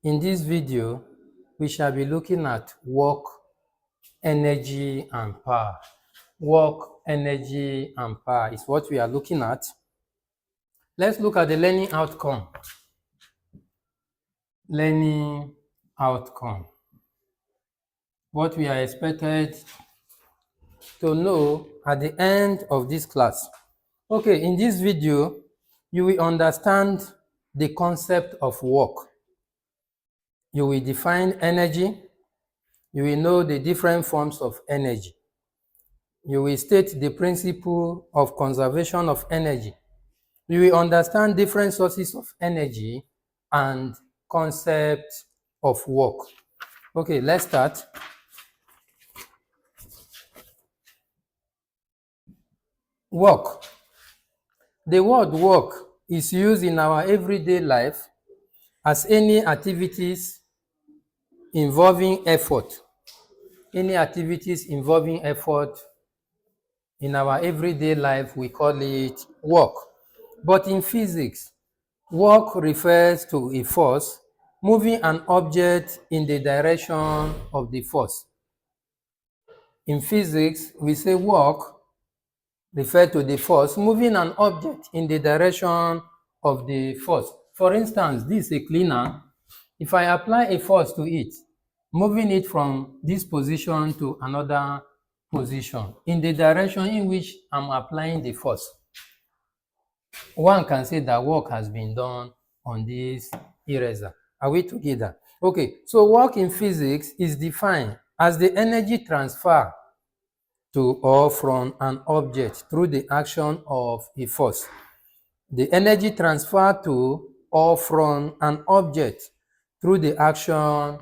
In this video, we shall be looking at work, energy, and power. Work, energy, and power is what we are looking at. Let's look at the learning outcome. Learning outcome. What we are expected to know at the end of this class. Okay, in this video, you will understand the concept of work. You will define energy. You will know the different forms of energy. You will state the principle of conservation of energy. You will understand different sources of energy and concept of work. Okay, let's start. Work. The word work is used in our everyday life as any activities involving effort. Any activities involving effort in our everyday life, we call it work. But in physics, work refers to a force moving an object in the direction of the force. In physics, we say work refers to the force moving an object in the direction of the force. For instance, this is a cleaner. If I apply a force to it, moving it from this position to another position in the direction in which I'm applying the force, one can say that work has been done on this eraser. Are we together? Okay, so work in physics is defined as the energy transfer to or from an object through the action of a force. The energy transfer to or from an object through the action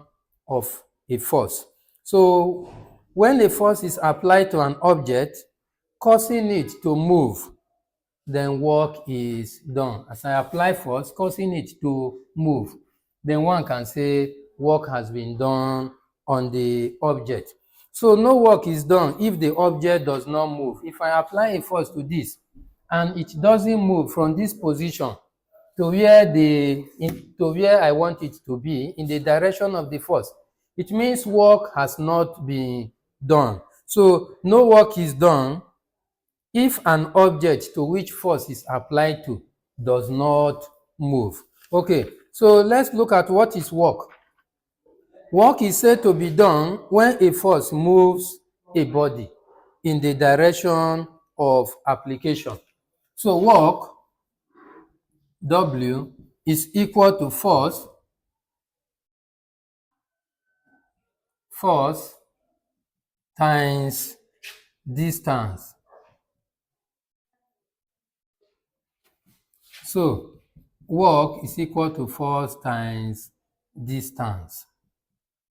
of a force. So when a force is applied to an object, causing it to move, then work is done. As I apply force, causing it to move, then one can say work has been done on the object. So no work is done if the object does not move. If I apply a force to this and it doesn't move from this position to where I want it to be in the direction of the force, it means work has not been done. So no work is done if an object to which force is applied to does not move. Okay, so let's look at what is work. Work is said to be done when a force moves a body in the direction of application. So work, W, is equal to force times distance. So work is equal to force times distance.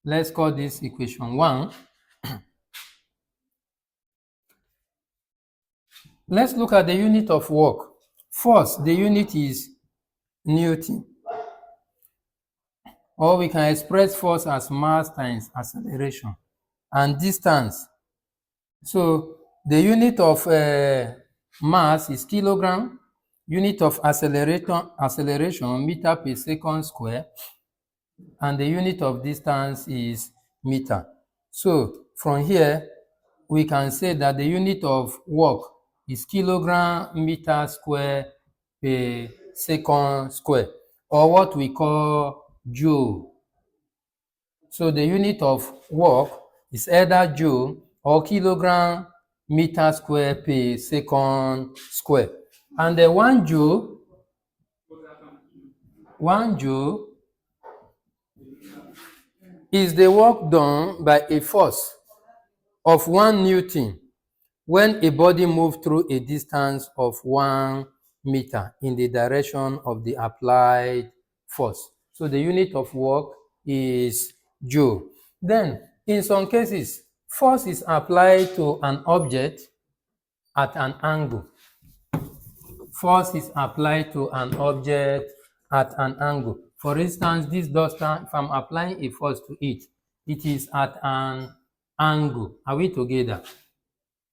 Let's call this equation 1. Let's look at the unit of work. Force, the unit is Newton. Or we can express force as mass times acceleration. And distance. So the unit of mass is kilogram. Unit of acceleration, meter per second square. And the unit of distance is meter. So from here, we can say that the unit of work is kilogram meter square per second square, or what we call joule. So the unit of work is either joule or kilogram meter square per second square. And the 1 joule is the work done by a force of 1 Newton when a body moves through a distance of 1 meter in the direction of the applied force. So the unit of work is joule. Then, in some cases, force is applied to an object at an angle. Force is applied to an object at an angle. For instance, this duster, if I'm applying a force to it, it is at an angle. Are we together?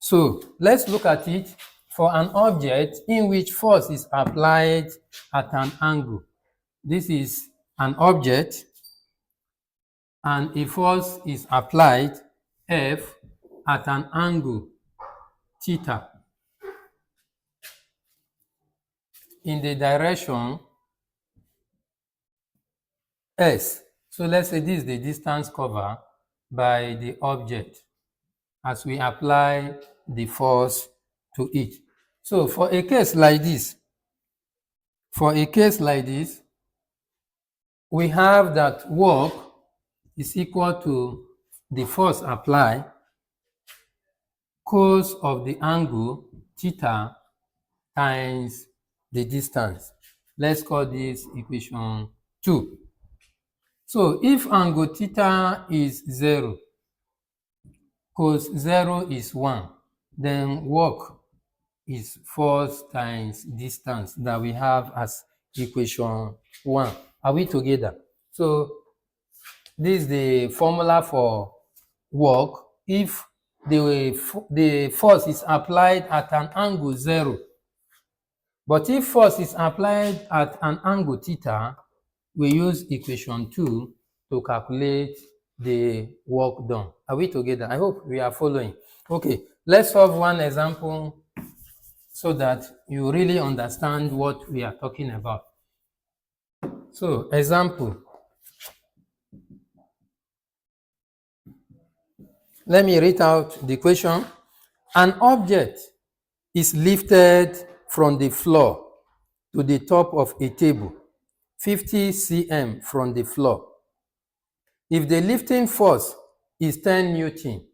So let's look at it for an object in which force is applied at an angle. This is an object and a force is applied, F, at an angle, theta, in the direction S. So let's say this is the distance covered by the object as we apply the force to it. So for a case like this, we have that work is equal to the force applied cos of the angle theta times the distance. Let's call this equation 2. So if angle theta is 0, cos 0 is 1, then work is force times distance that we have as equation 1. Are we together? So this is the formula for work if the force is applied at an angle 0. But if force is applied at an angle theta, we use equation 2 to calculate the work done. Are we together? I hope we are following. Okay, let's solve one example so that you really understand what we are talking about. So, example. Let me read out the question. An object is lifted from the floor to the top of a table, 50 cm from the floor. If the lifting force is 10 Newton,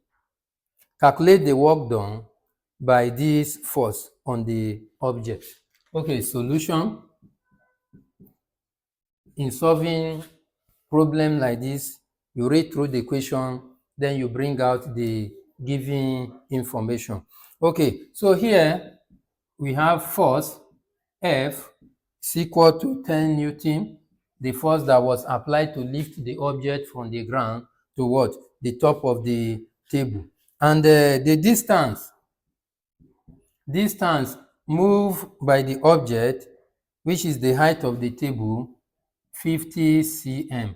calculate the work done by this force on the object. Okay, solution. In solving problem like this, you read through the question, then you bring out the given information. Okay, so here we have force F is equal to 10 Newton, the force that was applied to lift the object from the ground to what? The top of the table. And the distance moved by the object, which is the height of the table, 50 cm,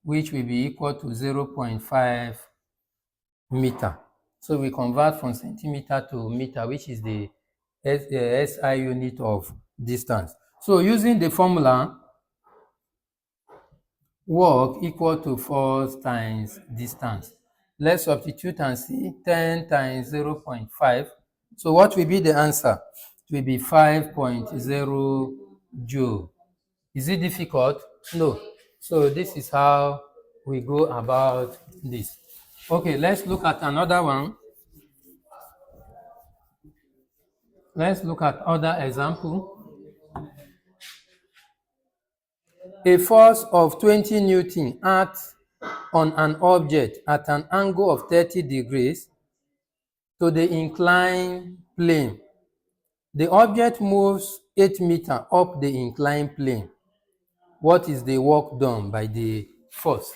which will be equal to 0.5 meter. So we convert from centimeter to meter, which is the SI unit of distance. So using the formula, work equal to force times distance. Let's substitute and see 10 times 0.5. So what will be the answer? It will be 5.0 joule. Is it difficult? No. So this is how we go about this. Okay, let's look at another one. Let's look at other example. A force of 20 Newton acts on an object at an angle of 30 degrees to the inclined plane. The object moves 8 meters up the inclined plane. What is the work done by the force?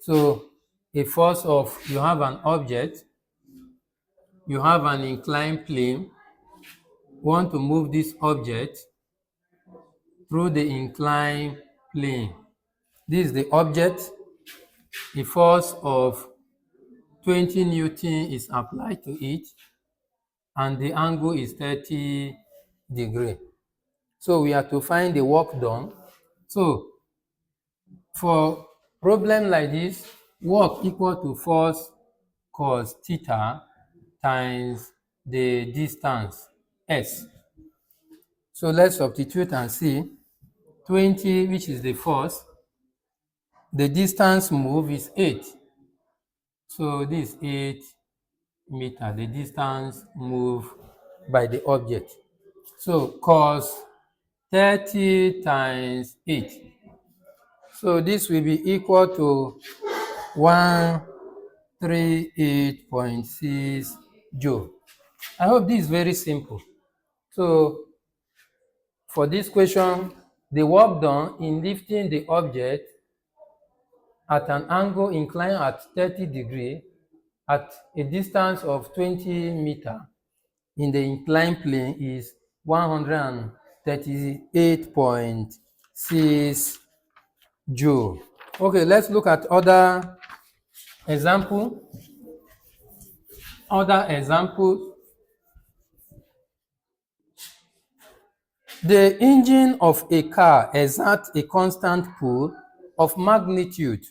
So a force of, you have an object, you have an inclined plane, want to move this object through the inclined plane. This is the object. A force of 20 Newton is applied to it, and the angle is 30 degrees. So we have to find the work done. So for problem like this, work equal to force cos theta times the distance s. So let's substitute and see 20, which is the force. The distance moved is 8. So this is 8 meters, the distance moved by the object. So cos 30 times 8. So this will be equal to 138.6 joule. I hope this is very simple. So for this question, the work done in lifting the object at an angle inclined at 30 degrees at a distance of 20 meters in the inclined plane is 138.6 joule. Okay, let's look at other Example, other example, the engine of a car exerts a constant pull of magnitude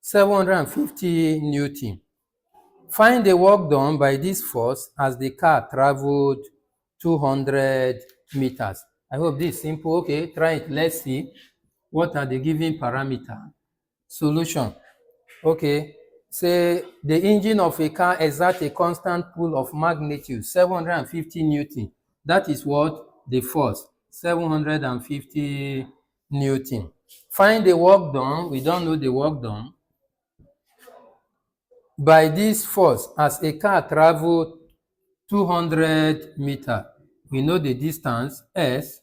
750 Newton. Find the work done by this force as the car traveled 200 meters. I hope this is simple. Okay, try it. Let's see. What are the given parameter? Solution. Okay, say the engine of a car exerts a constant pull of magnitude 750 Newton. That is what? The force, 750 Newton. Find the work done. We don't know the work done by this force as a car traveled 200 meters. We know the distance S,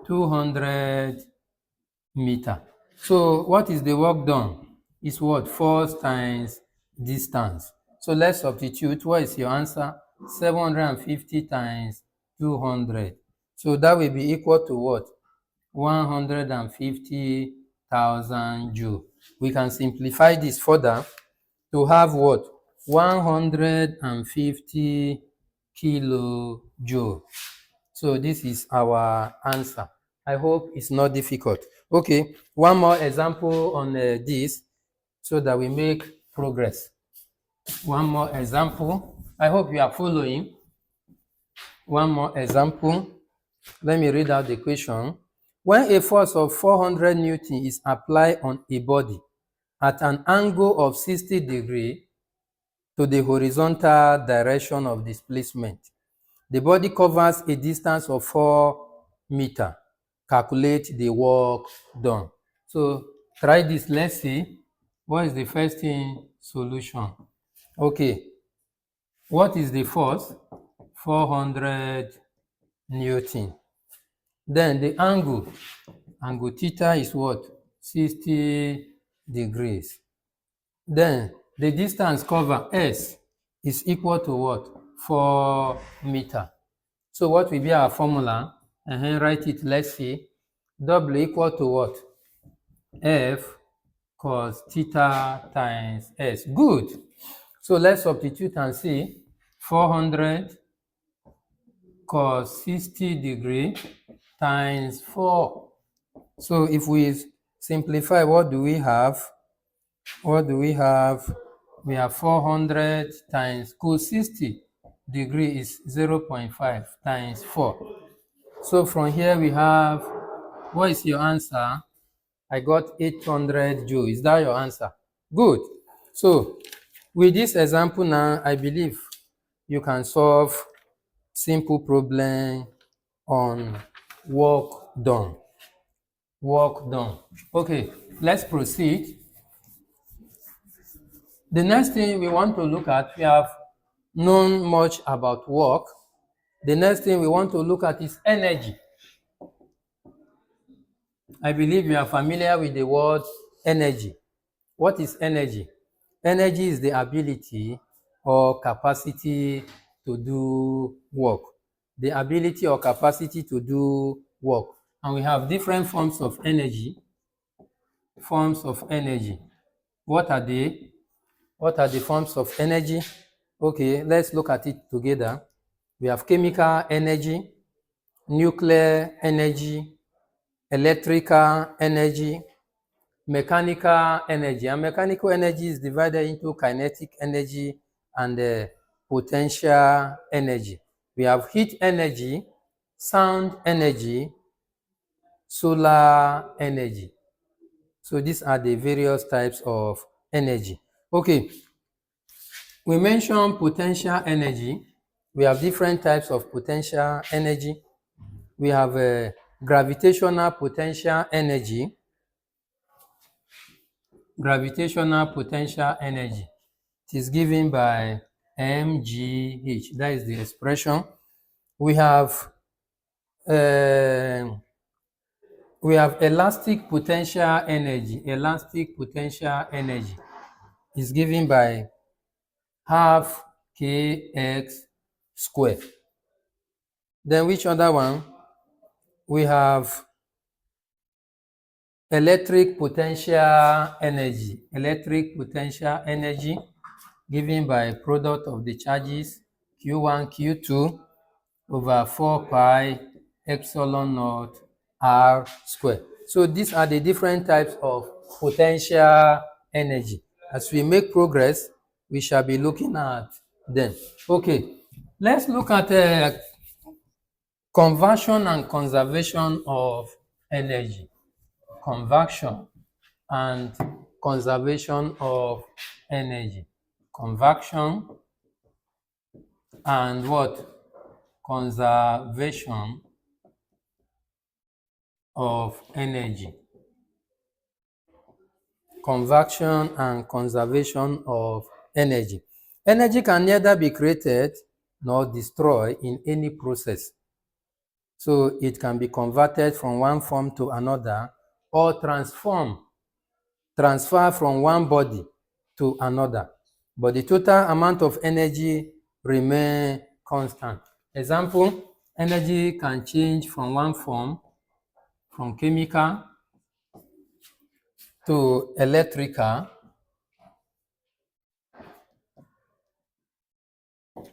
200 meters. So what is the work done? It's what? Force times distance. So let's substitute. What is your answer? 750 times 200. So that will be equal to what? 150,000 joule. We can simplify this further to have what? 150 kilojoule. So this is our answer. I hope it's not difficult. Okay, one more example on this so that we make progress. One more example. I hope you are following. One more example. Let me read out the question. When a force of 400 Newton is applied on a body at an angle of 60 degrees to the horizontal direction of displacement, the body covers a distance of 4 meters. Calculate the work done. So try this. Let's see. What is the first thing? Solution. Okay. What is the force? 400 Newton. Then the angle. Angle theta is what? 60 degrees. Then the distance covered, S, is equal to what? 4 meters. So what will be our formula? Write it. Let's see. W equal to what? F cos theta times S. Good. So let's substitute and see. 400 cos 60 degrees times 4. So if we simplify, what do we have? What do we have? We have 400 times cos 60 degrees is 0.5 times 4. So from here we have, what is your answer? I got 800 joule. Is that your answer? Good. So with this example now, I believe you can solve simple problem on work done. Work done. Okay, let's proceed. The next thing we want to look at, we have known much about work. The next thing we want to look at is energy. I believe you are familiar with the word energy. What is energy? Energy is the ability or capacity to do work. The ability or capacity to do work. And we have different forms of energy. Forms of energy. What are they? What are the forms of energy? Okay, let's look at it together. We have chemical energy, nuclear energy, electrical energy, mechanical energy. And mechanical energy is divided into kinetic energy and potential energy. We have heat energy, sound energy, solar energy. So these are the various types of energy. Okay, we mentioned potential energy. We have different types of potential energy. We have gravitational potential energy. Gravitational potential energy. It is given by mgh. That is the expression. We have elastic potential energy. Elastic potential energy is given by half kx squared. Then which other one? We have electric potential energy given by product of the charges Q1, Q2 over 4 pi epsilon naught R square. So these are the different types of potential energy. As we make progress, we shall be looking at them. Okay, let's look at conversion and conservation of energy. Conversion and conservation of energy. Conversion and what? Conservation of energy. Conversion and conservation of energy. Energy can neither be created nor destroyed in any process. So it can be converted from one form to another or transfer from one body to another. But the total amount of energy remain constant. Example, energy can change from one form, from chemical to electrical.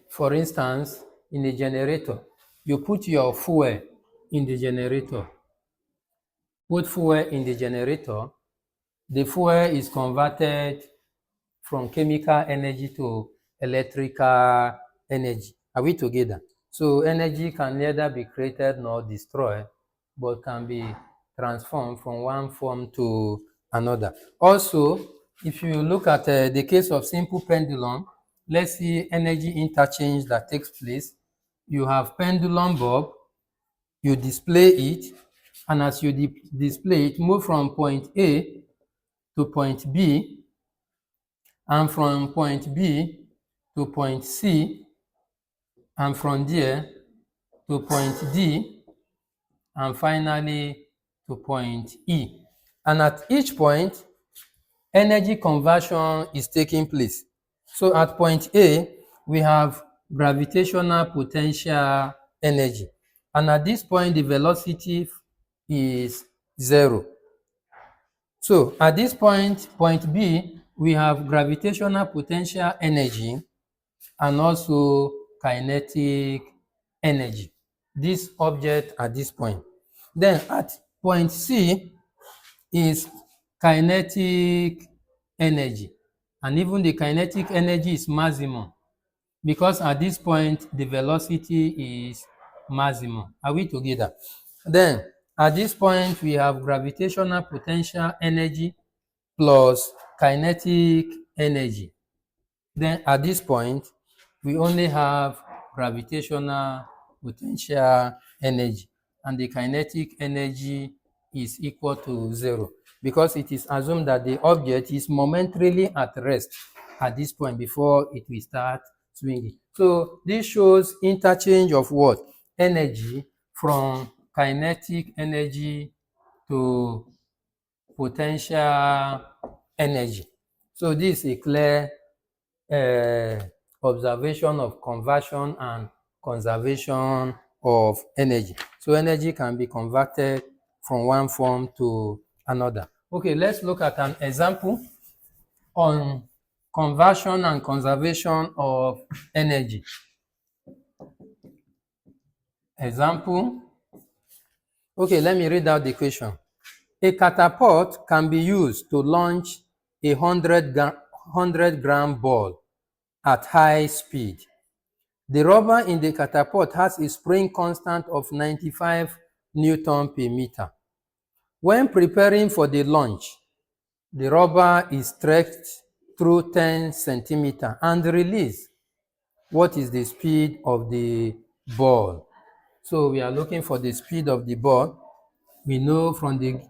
For instance, in a generator, you put your fuel in the generator. Put fuel in the generator, the fuel is converted from chemical energy to electrical energy. Are we together? So energy can neither be created nor destroyed, but can be transformed from one form to another. Also, if you look at the case of simple pendulum, let's see energy interchange that takes place. You have pendulum bulb, you display it, and as you display it, move from point A to point B, and from point B to point C, and from there to point D, and finally to point E. And at each point, energy conversion is taking place. So at point A, we have gravitational potential energy. And at this point, the velocity is 0. So at this point, point B, we have gravitational potential energy and also kinetic energy. This object at this point. Then at point C is kinetic energy. And even the kinetic energy is maximum because at this point, the velocity is maximum. Are we together? Then at this point, we have gravitational potential energy plus kinetic energy. Then at this point, we only have gravitational potential energy, and the kinetic energy is equal to 0 because it is assumed that the object is momentarily at rest at this point before it will start swinging. So this shows interchange of what? Energy from kinetic energy to potential energy. So this is a clear observation of conversion and conservation of energy. So energy can be converted from one form to another. Okay, let's look at an example on conversion and conservation of energy. Example. Okay, let me read out the question. A catapult can be used to launch a 100-gram ball at high speed. The rubber in the catapult has a spring constant of 95 Newton per meter. When preparing for the launch, the rubber is stretched through 10 centimeters and released. What is the speed of the ball? So we are looking for the speed of the ball. We know from the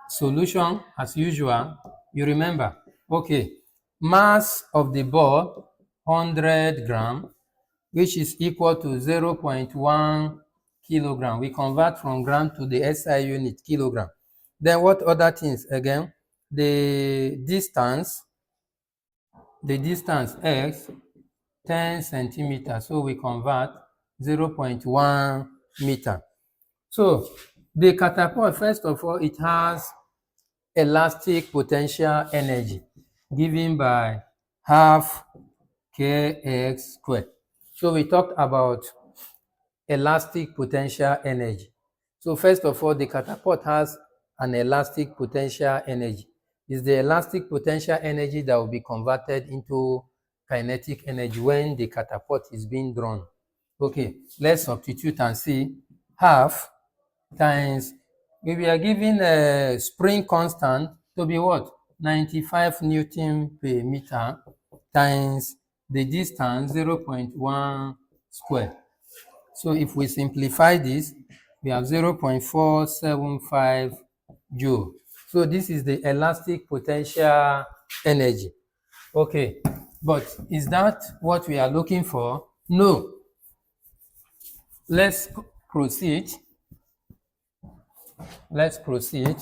solution, as usual, you remember, okay, mass of the ball, 100 grams, which is equal to 0.1 kilogram. We convert from gram to the SI unit, kilogram. Then what other things again? The distance x, 10 centimeters. So we convert 0.1 meter. So the catapult, first of all, it has elastic potential energy given by half kx squared. So we talked about elastic potential energy. So first of all, the catapult has an elastic potential energy. It's the elastic potential energy that will be converted into kinetic energy when the catapult is being drawn. Okay, let's substitute and see. Half times, we are given a spring constant to be what? 95 Newton per meter times the distance 0.1 square. So if we simplify this, we have 0.475 joule. So this is the elastic potential energy. Okay, but is that what we are looking for? No. Let's proceed. Let's proceed.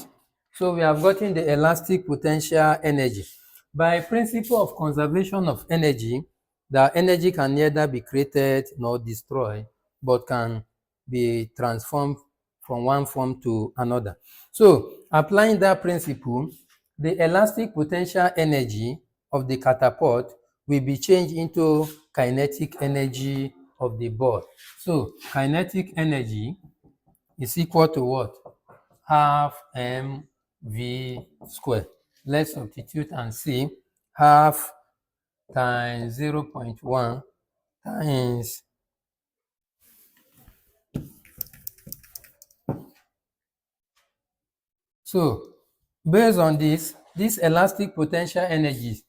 So we have gotten the elastic potential energy. By principle of conservation of energy, the energy can neither be created nor destroyed, but can be transformed from one form to another. So applying that principle, the elastic potential energy of the catapult will be changed into kinetic energy of the ball. So kinetic energy is equal to what? Half mv squared. Let's substitute and see. Half times 0.1 times. So based on this elastic potential energy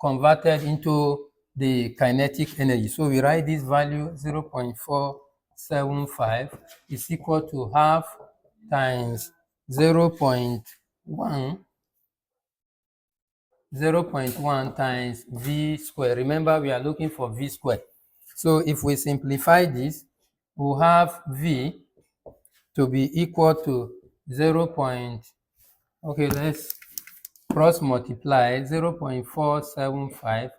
converted into the kinetic energy. So we write this value 0.475 is equal to half times 0.1 times v squared. Remember, we are looking for v squared. So if we simplify this, we'll have v to be equal to 0. Okay, let's cross multiply 0.475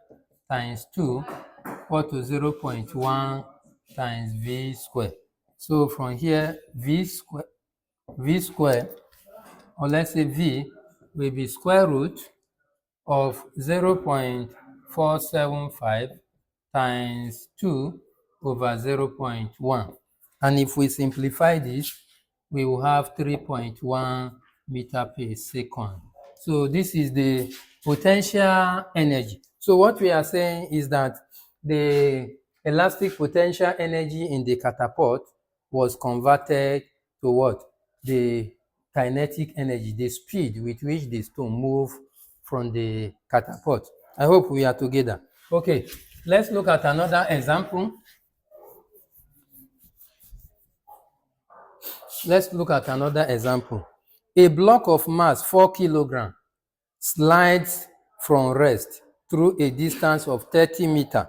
times 2 equal to 0.1 times v squared. So from here, v squared, or let's say v, will be square root of 0.475 times 2 over 0.1. And if we simplify this, we will have 3.1 meter per second. So this is the potential energy. So what we are saying is that the elastic potential energy in the catapult was converted to what? The kinetic energy, the speed with which the stone moves from the catapult. I hope we are together. Okay, let's look at another example. Let's look at another example. A block of mass 4 kilograms slides from rest through a distance of 30 meters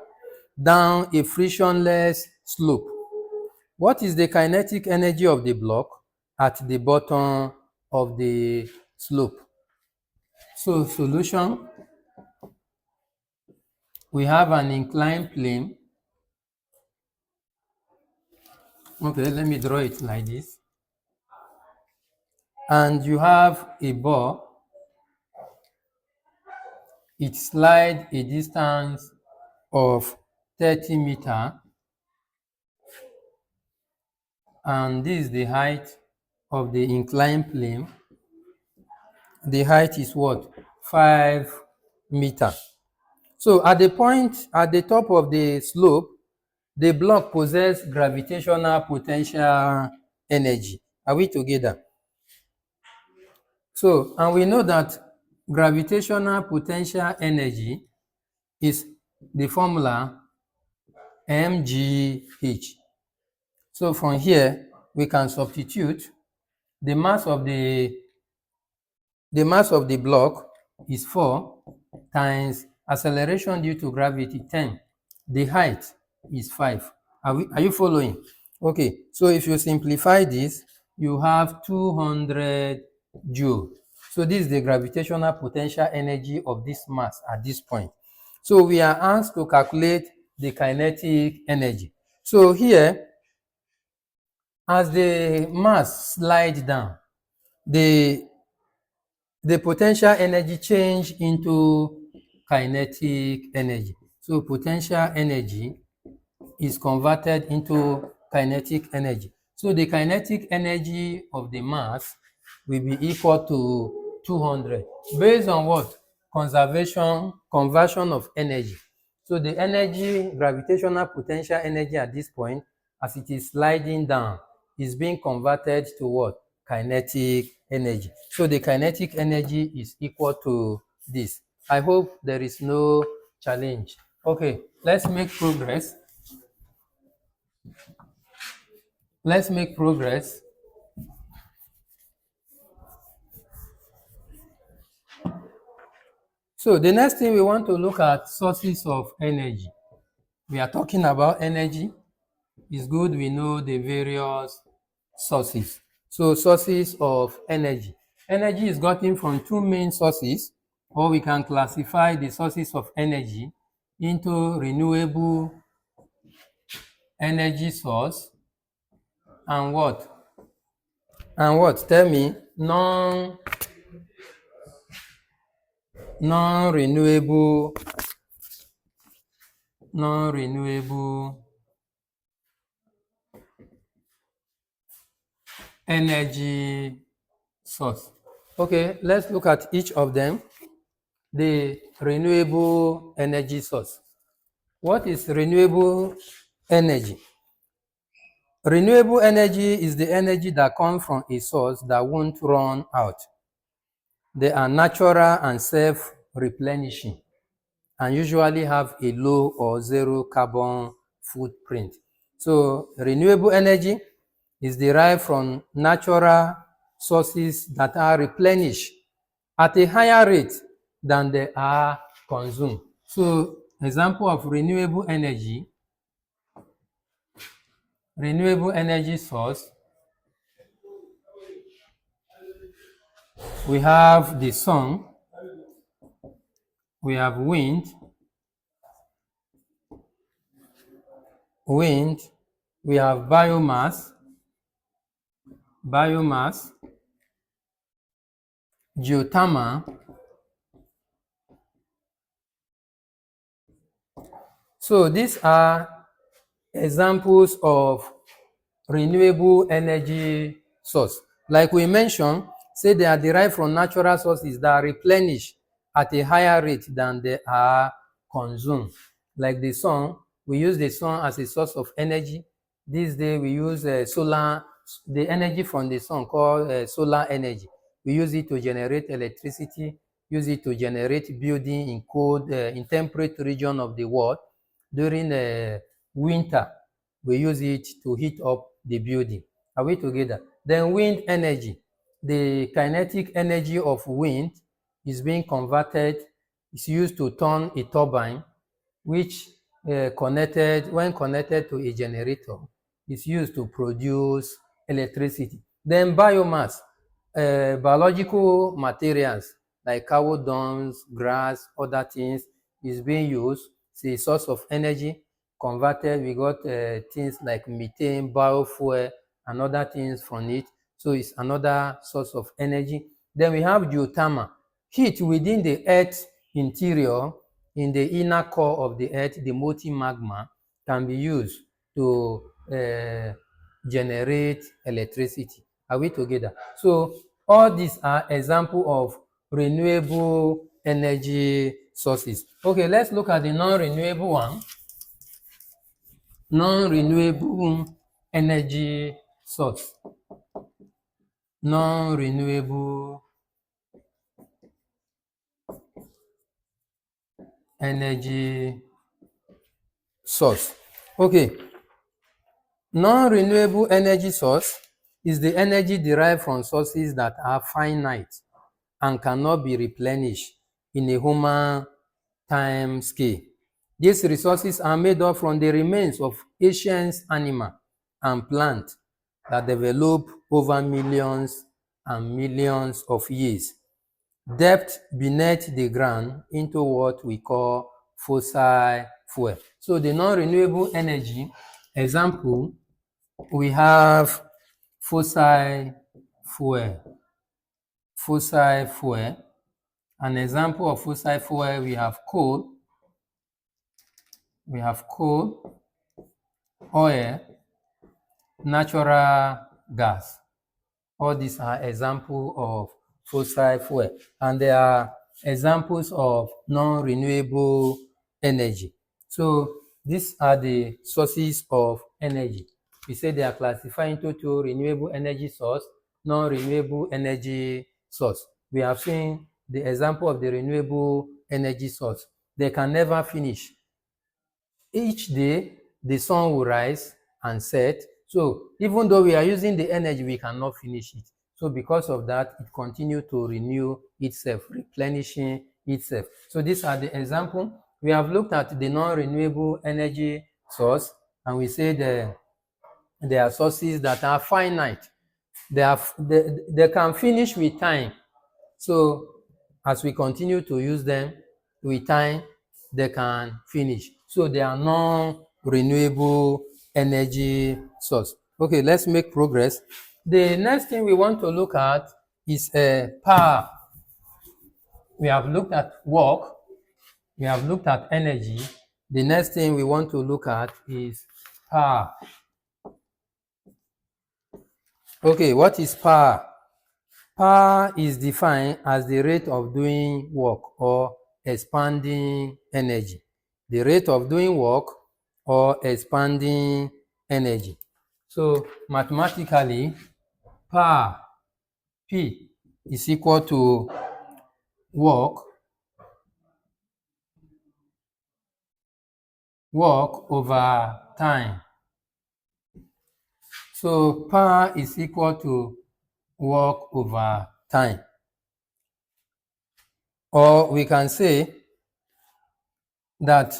down a frictionless slope. What is the kinetic energy of the block at the bottom of the slope? So solution, we have an inclined plane. Okay, let me draw it like this. And you have a ball. It slides a distance of 30 meters. And this is the height of the inclined plane. The height is what? 5 meters. So at the point, at the top of the slope, the block possesses gravitational potential energy. Are we together? So, and we know that gravitational potential energy is the formula mgh. So from here, we can substitute the mass of the block is 4 times acceleration due to gravity 10. The height is 5. Are you following? Okay, so if you simplify this, you have 200 joule. So this is the gravitational potential energy of this mass at this point. So we are asked to calculate the kinetic energy. So here, as the mass slides down, the the potential energy change into kinetic energy. So potential energy is converted into kinetic energy. So the kinetic energy of the mass will be equal to 200 based on what? Conversion of energy. So the energy, gravitational potential energy at this point, as it is sliding down, is being converted to what? Kinetic energy. So the kinetic energy is equal to this. I hope there is no challenge. Okay, let's make progress. Let's make progress. So the next thing we want to look at sources of energy. We are talking about energy. It's good we know the various sources. So sources of energy. Energy is gotten from two main sources, or we can classify the sources of energy into renewable energy source and what? And what? Tell me, non-renewable energy source. Okay, let's look at each of them. The renewable energy source. What is renewable energy? Renewable energy is the energy that comes from a source that won't run out. They are natural and self-replenishing and usually have a low or zero carbon footprint. So renewable energy is derived from natural sources that are replenished at a higher rate than they are consumed. So example of renewable energy source, we have the sun, we have wind, we have biomass, geothermal. So these are examples of renewable energy source. Like we mentioned, say they are derived from natural sources that are replenished at a higher rate than they are consumed. Like the sun, we use the sun as a source of energy. These days we use the energy from the sun called solar energy. We use it to generate electricity, use it to generate building in cold, in temperate region of the world. During winter, we use it to heat up the building. Are we together? Then wind energy. The kinetic energy of wind is being converted, is used to turn a turbine, which when connected to a generator, is used to produce electricity. Then biomass, biological materials like cow dungs, grass, other things is being used. It's a source of energy. Converted, we got things like methane, biofuel, and other things from it. So it's another source of energy. Then we have geothermal, heat within the earth interior, in the inner core of the earth, the molten magma can be used to generate electricity. Are we together? So all these are examples of renewable energy sources. Okay, let's look at the non-renewable one. Non-renewable energy source. Non-renewable energy source. Okay. Non-renewable energy source is the energy derived from sources that are finite and cannot be replenished in a human time scale. These resources are made up from the remains of ancient animal and plant that develop over millions and millions of years, depth beneath the ground into what we call fossil fuel. So the non-renewable energy example, we have fossil fuel. fossil fuel. An example of fossil fuel, we have coal, oil, natural gas. All these are examples of fossil fuel, and they are examples of non-renewable energy. So these are the sources of energy. We say they are classified into two: renewable energy source, non-renewable energy source. We have seen the example of the renewable energy source. They can never finish. Each day, the sun will rise and set. So even though we are using the energy, we cannot finish it. So because of that, it continues to renew itself, replenishing itself. So these are the examples. We have looked at the non-renewable energy source, and we say there are sources that are finite. They can finish with time. So as we continue to use them, with time, they can finish. So they are non-renewable energy source. Okay, let's make progress. The next thing we want to look at is power. We have looked at work. We have looked at energy. The next thing we want to look at is power. Okay, what is power? Power is defined as the rate of doing work or expanding energy. The rate of doing work or expanding energy. So mathematically, power, P, is equal to work over time. So power is equal to work over time. Or we can say that,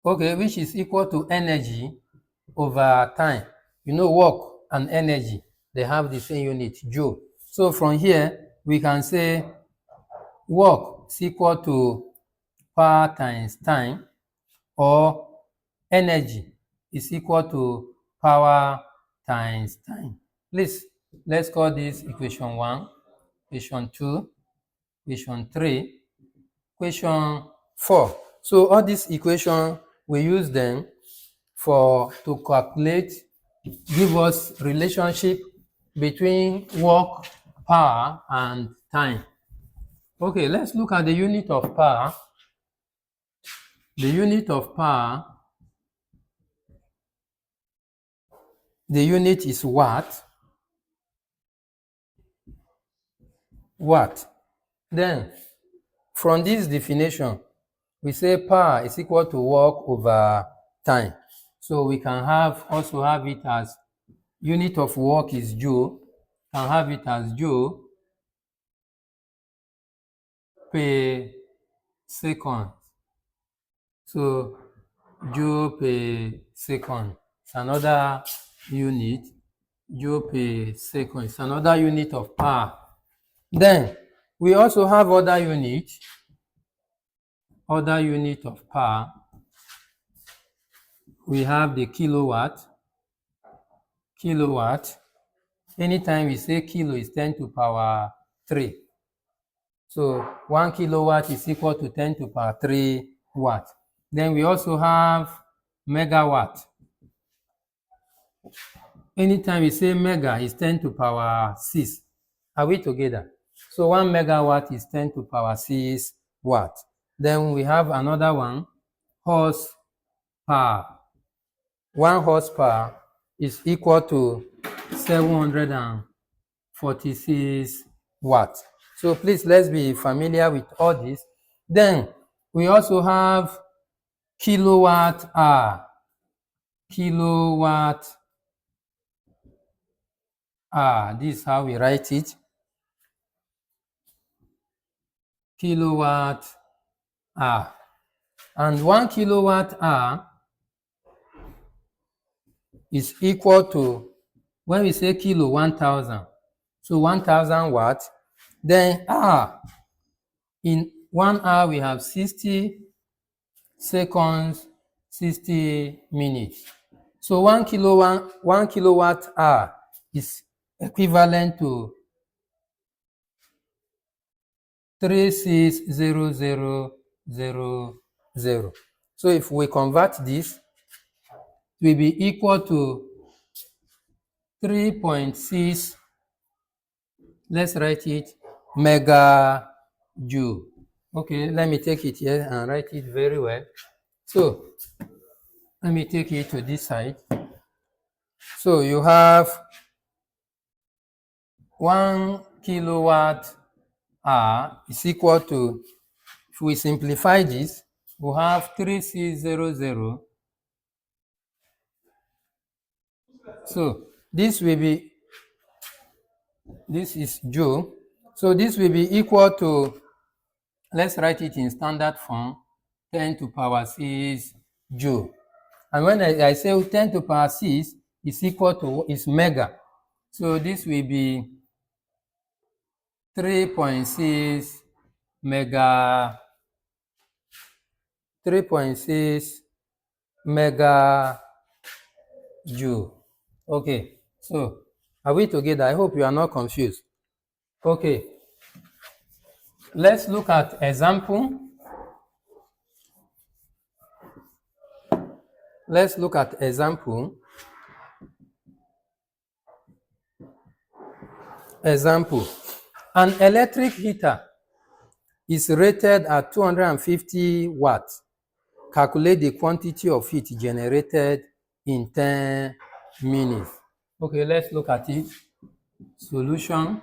okay, which is equal to energy over time. You know, work and energy, they have the same unit, joule. So from here, we can say work is equal to power times time, or energy is equal to power times time. Please, let's call this equation 1, equation 2, equation 3, equation 4. So all these equations, we use them to calculate, give us relationship between work, power, and time. Okay, let's look at the unit of power. The unit of power, the unit is watt. Watt. Then, from this definition, we say power is equal to work over time. So we can also have it as unit of work is joule. Can have it as joule per second. So joule per second is another unit. Joule per second is another unit of power. Then we also have other unit of power. We have the kilowatt. Anytime we say kilo, is 10 to power 3. So 1 kilowatt is equal to 10 to power 3 watt. Then we also have megawatt. Anytime we say mega, is 10 to power 6. Are we together? So 1 megawatt is 10 to power 6 watt. Then we have another one, horsepower. 1 horsepower is equal to 746 watts. So please, let's be familiar with all this. Then we also have kilowatt hour. Kilowatt hour. This is how we write it. Kilowatt hour. And 1 kilowatt hour is equal to, when we say kilo, 1,000. So 1,000 watts. Then hour. In 1 hour, we have 60 seconds, 60 minutes. So 1 kilowatt hour is equivalent to 360000. So if we convert this, it will be equal to 3.6, let's write it, megajoule. Okay, let me take it here and write it very well. So let me take it to this side. So you have 1 kilowatt hour is equal to, if we simplify this, we have 3600. So this will be, this is joule. So this will be equal to, let's write it in standard form, 10 to power 6 joule. And when I say 10 to power 6 is equal to, is mega. So this will be 3.6 mega, 3.6 megajoule. Okay, so are we together? I hope you are not confused. Okay, let's look at example. Let's look at example. Example. An electric heater is rated at 250 watts. Calculate the quantity of heat generated in 10 minutes. Okay, let's look at it. Solution.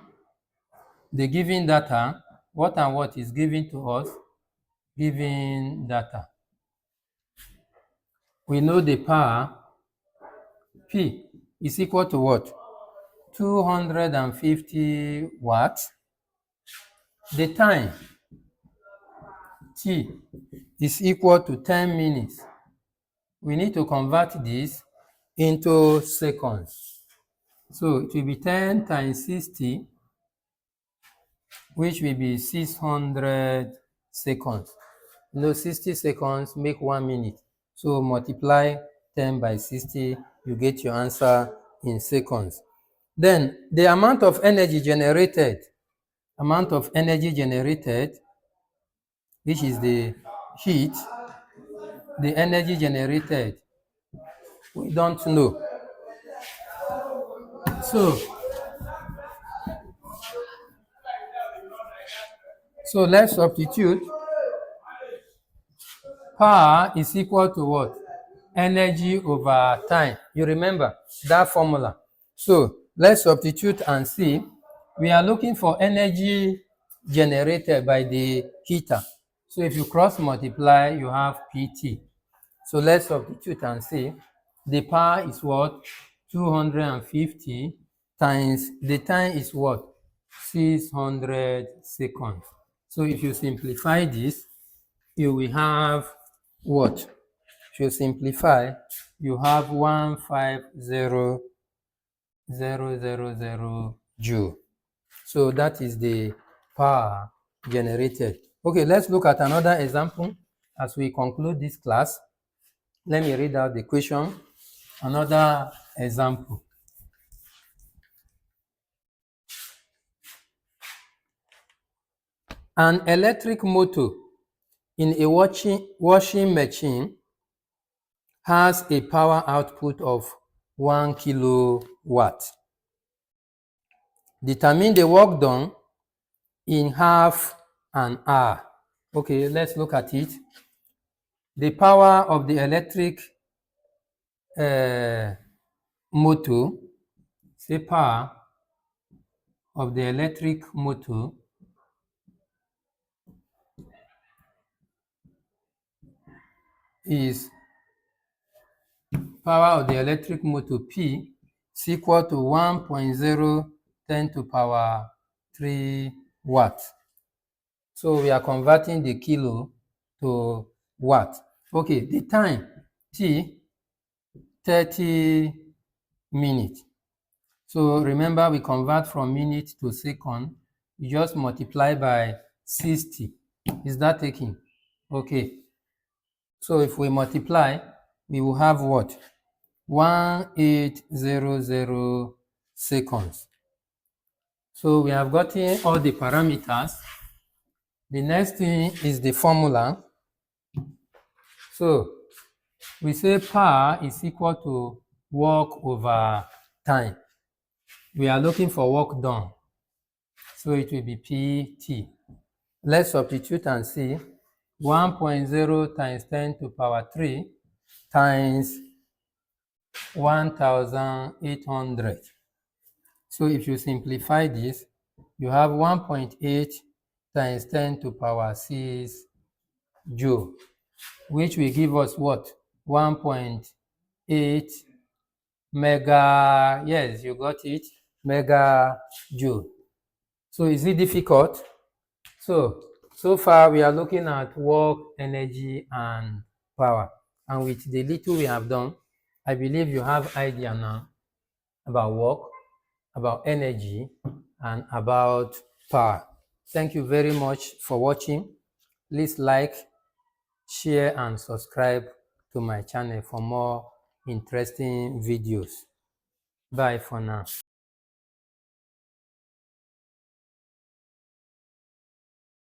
The given data, what and what is given to us? Given data. We know the power, P, is equal to what? 250 watts. The time, T, is equal to 10 minutes. We need to convert this into seconds. So it will be 10 times 60, which will be 600 seconds. 60 seconds make 1 minute. So multiply 10 by 60, you get your answer in seconds. Then the amount of energy generated, which is the heat, the energy generated, we don't know. So let's substitute. Power is equal to what? Energy over time. You remember that formula. So let's substitute and see. We are looking for energy generated by the heater. So if you cross multiply, you have PT. So let's substitute and see. The power is what? 250 times the time is what? 600 seconds. So if you simplify this, you will have what? If you simplify, you have 150,000 joule. So that is the power generated. Okay, let's look at another example as we conclude this class. Let me read out the question. Another example. An electric motor in a washing machine has a power output of 1 kilowatt. Determine the work done in half an hour. Okay, let's look at it. The power of the electric motor, say power of the electric motor is power of the electric motor P is equal to 1.010 to power 3 watts. So we are converting the kilo to watt. Okay, the time T, 30 minutes. So remember, we convert from minute to second. You just multiply by 60. Is that taking? Okay. So if we multiply, we will have what? 1800 seconds. So we have gotten all the parameters. The next thing is the formula. So we say power is equal to work over time. We are looking for work done, so it will be PT. Let's substitute and see. 1.0 times 10 to power 3 times 1,800. So if you simplify this, you have 1.8 times 10 to power 6 joule, which will give us what? 1.8 mega, yes, you got it, mega joule. So is it difficult? So far we are looking at work, energy, and power. And with the little we have done, I believe you have idea now about work, about energy, and about power. Thank you very much for watching. Please like, share, and subscribe to my channel for more interesting videos. Bye for now.